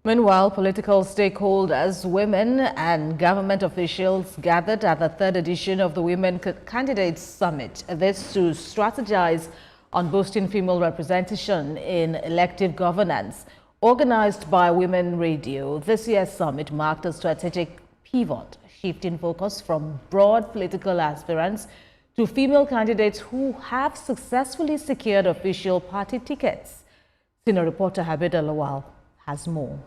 Meanwhile, political stakeholders, women and government officials gathered at the third edition of the Women Candidates Summit. This to strategize on boosting female representation in elective governance. Organized by Women Radio, this year's summit marked a strategic pivot, shifting focus from broad political aspirants to female candidates who have successfully secured official party tickets. Senior reporter Habida Lawal has more.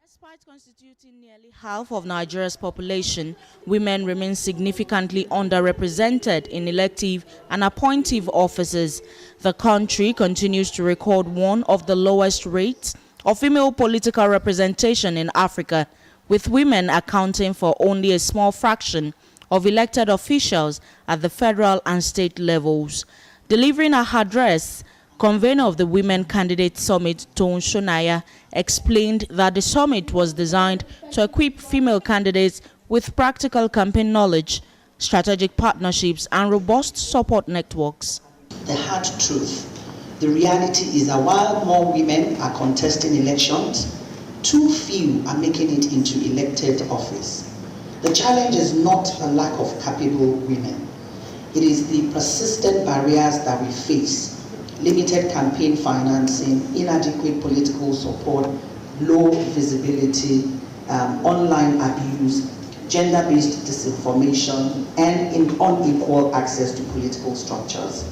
Despite constituting nearly half of Nigeria's population, women remain significantly underrepresented in elective and appointive offices. The country continues to record one of the lowest rates of female political representation in Africa, with women accounting for only a small fraction of elected officials at the federal and state levels. Delivering a address, convener of the Women Candidate Summit, Toun Shonaya, explained that the summit was designed to equip female candidates with practical campaign knowledge, strategic partnerships, and robust support networks. The hard truth, the reality is that while more women are contesting elections, too few are making it into elected office. The challenge is not a lack of capable women. It is the persistent barriers that we face. Limited campaign financing, inadequate political support, low visibility, online abuse, gender-based disinformation, and unequal access to political structures.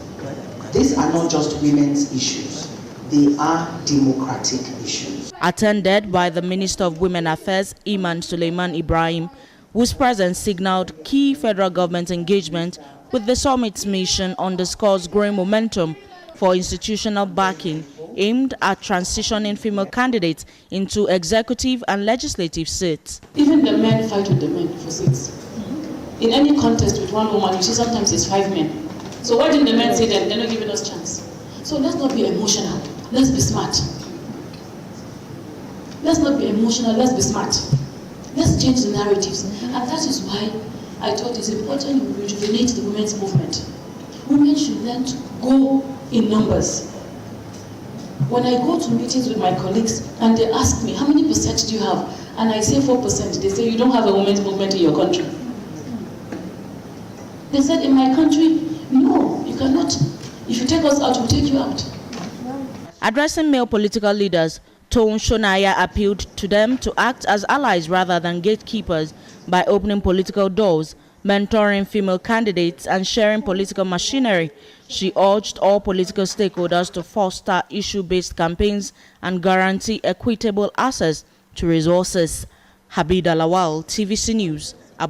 These are not just women's issues, they are democratic issues. Attended by the Minister of Women Affairs, Iman Suleiman Ibrahim, whose presence signaled key federal government engagement with the summit's mission, underscores growing momentum for institutional backing aimed at transitioning female candidates into executive and legislative seats. Even the men fight with the men for seats. In any contest with one woman, you see sometimes it's 5 men. So why didn't the men say that they're not giving us chance? So let's not be emotional, let's be smart. Let's not be emotional, let's be smart. Let's change the narratives. And that is why I thought it's important to rejuvenate the women's movement. Women should learn to go in numbers. When I go to meetings with my colleagues and they ask me, how many percent do you have? And I say 4%, they say, you don't have a women's movement in your country. They said, in my country, no, you cannot. If you take us out, we'll take you out. Addressing male political leaders, Toun Shonaya appealed to them to act as allies rather than gatekeepers by opening political doors, mentoring female candidates, and sharing political machinery. She urged all political stakeholders to foster issue-based campaigns and guarantee equitable access to resources. Habida Lawal, TVC News.